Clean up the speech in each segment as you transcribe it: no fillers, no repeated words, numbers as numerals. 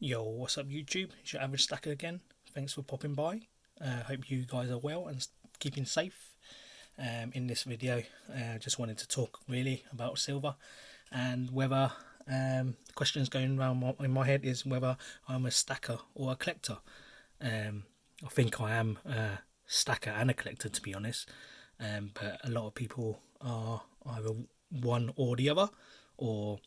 Yo, what's up YouTube? It's your average stacker again. Thanks for popping by. Hope you guys are well and keeping safe. In this video, just wanted to talk really about silver and whether the questions going around in my head is whether I'm a stacker or a collector. I think I am a stacker and a collector, to be honest. But a lot of people are either one or the other, or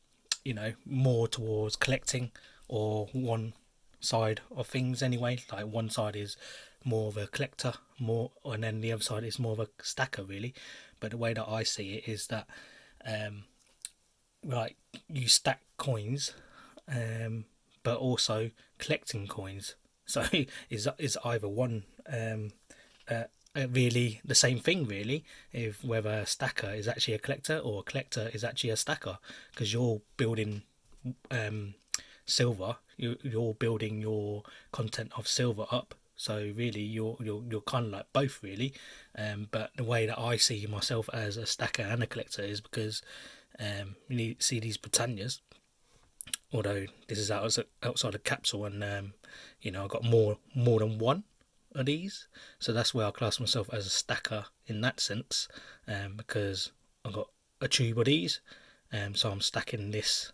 more towards collecting, or one side of things anyway. Like one side is more of a collector, and then the other side is more of a stacker, really. But the way that I see it is that, like, you stack coins, but also collecting coins. So is either one really the same thing, really, if whether a stacker is actually a collector or a collector is actually a stacker, because you're building silver, you're building your content of silver up. So really you're kind of like both, really. But the way that I see myself as a stacker and a collector is because you see these Britannias, although this is outside the capsule, and I've got more than one of these, so that's where I class myself as a stacker in that sense, because I've got a tube of these, so I'm stacking this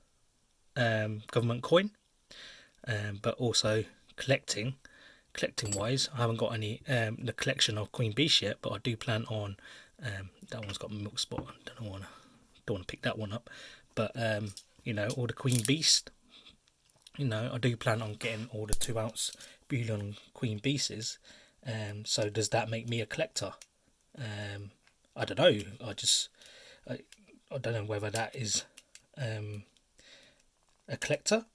government coin, but also collecting wise, I haven't got any the collection of Queen Beast yet, but I do plan on that one's got a milk spot. I don't want to pick that one up, but all the Queen Beast, I do plan on getting all the 2 ounce bullion Queen Beasts. So does that make me a collector? I don't know. I don't know whether that is a collector,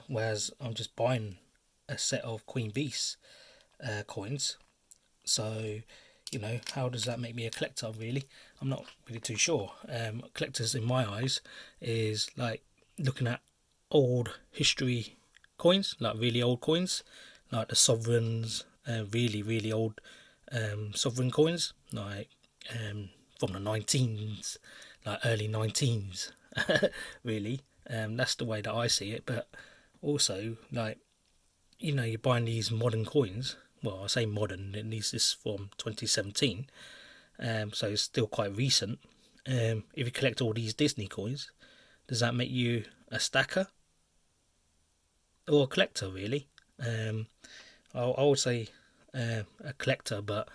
whereas I'm just buying a set of Queen Beast coins. So how does that make me a collector, really? I'm not really too sure. Collectors in my eyes is like looking at old history coins, like really old coins, like the sovereigns, really old sovereign coins, like from the 19s, like early 19s, really. That's the way that I see it. But also, like, you're buying these modern coins. Well, I say modern, at least this is from 2017, so it's still quite recent. If you collect all these Disney coins, does that make you a stacker or a collector, really? I would say a collector, but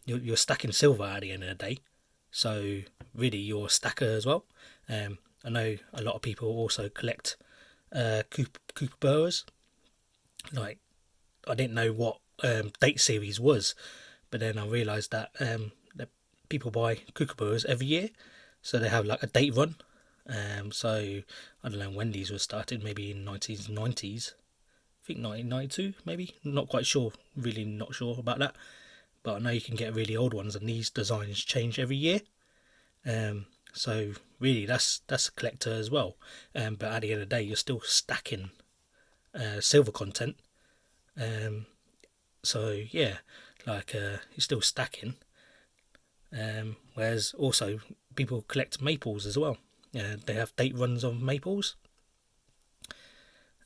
you're stacking silver at the end of the day, so really you're a stacker as well. I know a lot of people also collect Kookaburras. Like, I didn't know what date series was, but then I realised that people buy Kookaburras every year, so they have like a date run. So I don't know when these were started, maybe in 1990s. I think 1992, maybe. Not quite sure, really not sure about that. But I know you can get really old ones, and these designs change every year. So really, that's a collector as well. But at the end of the day, you're still stacking silver content. So yeah, like you're still stacking. Whereas also people collect maples as well. They have date runs of maples.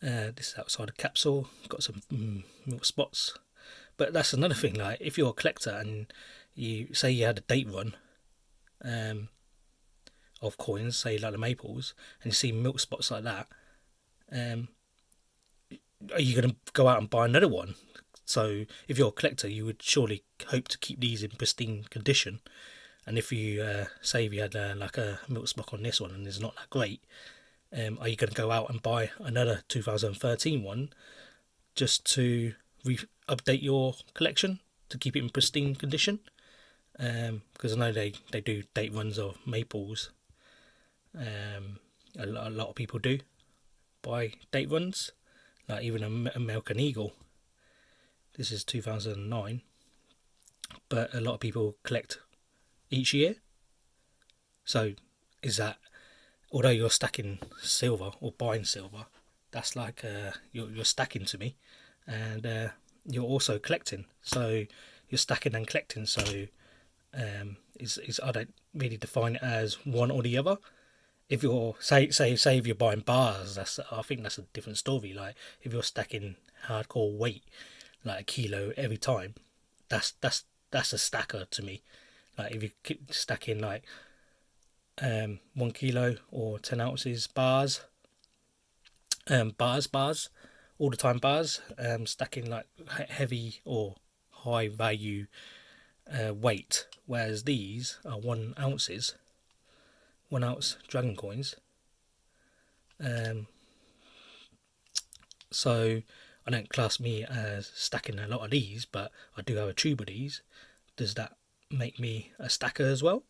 This is outside a capsule. Got some little spots. But that's another thing. Like, if you're a collector and you say you had a date run of coins, say like the maples, and you see milk spots like that, are you going to go out and buy another one? So if you're a collector, you would surely hope to keep these in pristine condition. And if you say if you had like a milk spot on this one and it's not that great, are you going to go out and buy another 2013 one just to update your collection to keep it in pristine condition? Because I know they do date runs of maples. A lot of people do buy date runs, like even American Eagle. This is 2009, but a lot of people collect each year. So is that, although you're stacking silver or buying silver, that's like you're stacking to me, and you're also collecting. So you're stacking and collecting. So is I don't really define it as one or the other. if you're if you're buying bars, I think that's a different story. Like if you're stacking hardcore weight, like a kilo every time, that's a stacker to me. Like if you keep stacking like 1 kilo or 10 ounces bars, bars, all the time bars, stacking like heavy or high value weight, whereas these are 1 ounces, 1 ounce dragon coins. So I don't class me as stacking a lot of these, but I do have a tube of these. Does that make me a stacker as well?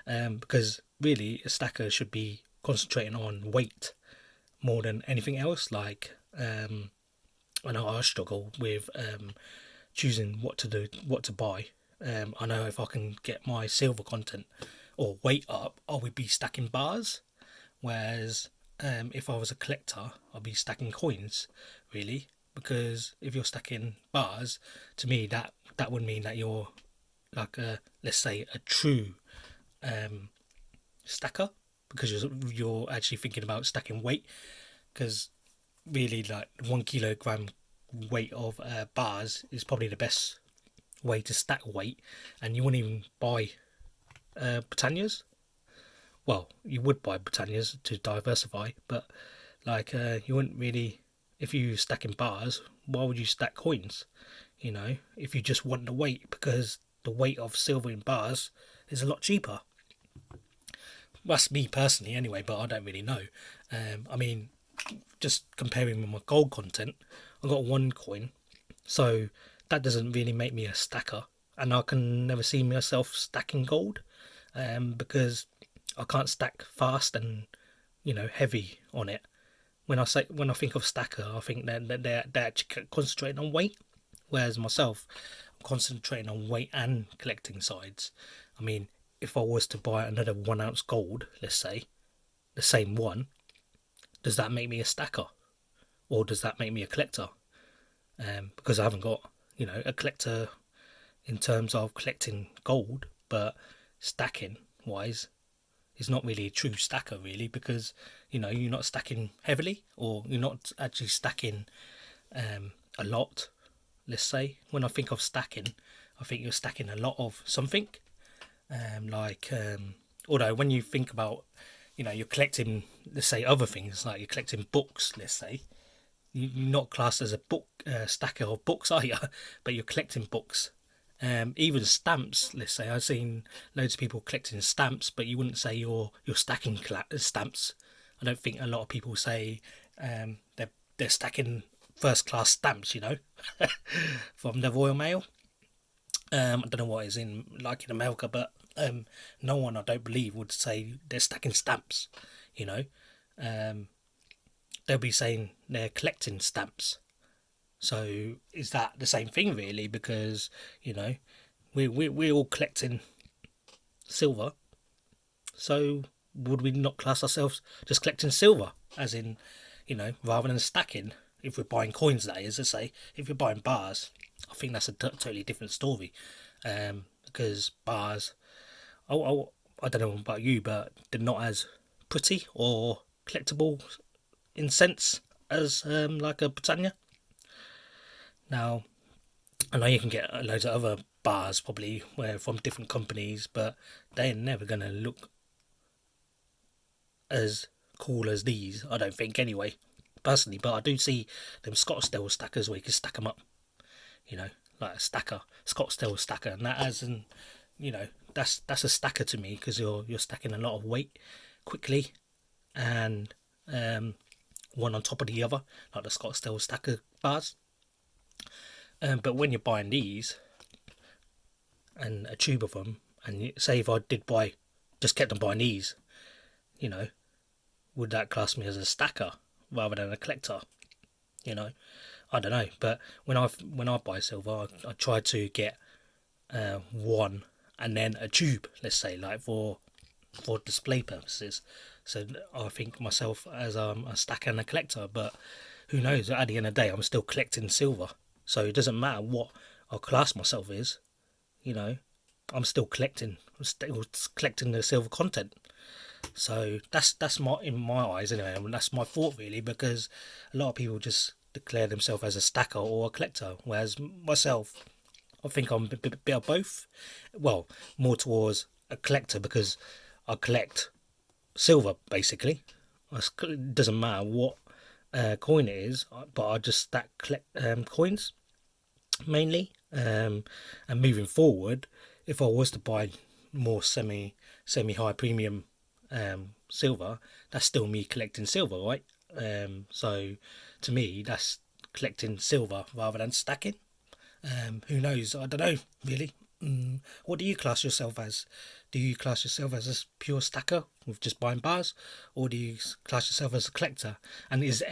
Because really a stacker should be concentrating on weight more than anything else. Like I know I struggle with choosing what to buy. I know if I can get my silver content or weight up, I would be stacking bars. Whereas if I was a collector, I'd be stacking coins, really. Because if you're stacking bars, to me that would mean that you're like let's say a true stacker, because you're actually thinking about stacking weight. Because really, like 1 kilogram weight of bars is probably the best way to stack weight, and you wouldn't even buy Britannias. Well, you would buy Britannias to diversify, but like you wouldn't really, if you stack in bars, why would you stack coins? You know, if you just want the weight, because the weight of silver in bars is a lot cheaper. That's me personally, anyway, but I don't really know. I mean, just comparing with my gold content, I got 1 coin, so that doesn't really make me a stacker, and I can never see myself stacking gold, because I can't stack fast and heavy on it. When I think of stacker, I think that they're actually concentrating on weight, whereas myself, I'm concentrating on weight and collecting sides. I mean, if I was to buy another 1 ounce gold, let's say, the same one, does that make me a stacker, or does that make me a collector? Because I haven't got a collector in terms of collecting gold, but stacking wise is not really a true stacker, really, because you're not stacking heavily, or you're not actually stacking a lot. Let's say when I think of stacking, I think you're stacking a lot of something. Although when you think about you're collecting, let's say, other things, like you're collecting books, let's say, you're not classed as a book stacker of books, are you? But you're collecting books. Even stamps, let's say, I've seen loads of people collecting stamps, but you wouldn't say you're stacking stamps. I don't think a lot of people say they're stacking first class stamps, from the Royal Mail. I don't know what is in America, but no one, I don't believe, would say they're stacking stamps. They'll be saying they're collecting stamps. So is that the same thing, really? Because we're all collecting silver. So would we not class ourselves just collecting silver, as in rather than stacking? If we're buying coins, that is, let's say, if you're buying bars, I think that's a totally different story. Because bars, I don't know about you, but they're not as pretty or collectible in sense as like a Britannia. Now, I know you can get loads of other bars probably where from different companies, but they're never going to look as cool as these, I don't think, anyway, personally. But I do see them Scottsdale stackers where you can stack them up, like a stacker, Scottsdale stacker, and that as an, that's a stacker to me, because you're stacking a lot of weight quickly, and one on top of the other, like the Scottsdale stacker bars. But when you're buying these and a tube of them, and say if I did buy, just kept on buying these, would that class me as a stacker rather than a collector? I don't know. But when I buy silver, I try to get one and then a tube, let's say, like for display purposes. So I think myself as a stacker and a collector, but who knows? At the end of the day, I'm still collecting silver. So it doesn't matter what I class myself as, I'm still collecting. I'm still collecting the silver content. So that's my, in my eyes anyway, and that's my thought really, because a lot of people just declare themselves as a stacker or a collector, whereas myself, I think I'm a bit of both. Well, more towards a collector because I collect silver basically. It doesn't matter what coin it is, but I just stack collect coins mainly. And moving forward, if I was to buy more semi high premium silver, that's still me collecting silver, right? So to me, that's collecting silver rather than stacking. Who knows? I don't know really. What do you class yourself as? Do you class yourself as a pure stacker with just buying bars, or do you class yourself as a collector? And is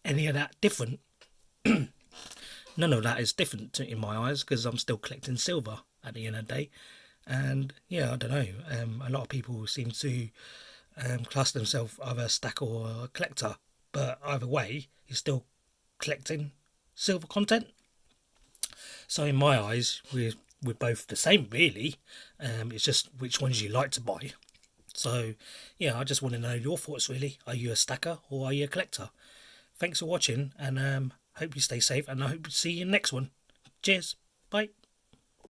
any of that different? None of that is different in my eyes because I'm still collecting silver at the end of the day. And yeah, I don't know. A lot of people seem to class themselves either a stacker or a collector, but either way, you're still collecting silver content. So in my eyes, we're both the same, really. It's just which ones you like to buy. So yeah, I just want to know your thoughts. Really, are you a stacker or are you a collector? Thanks for watching, and hope you stay safe, and I hope to see you in the next one. Cheers, bye.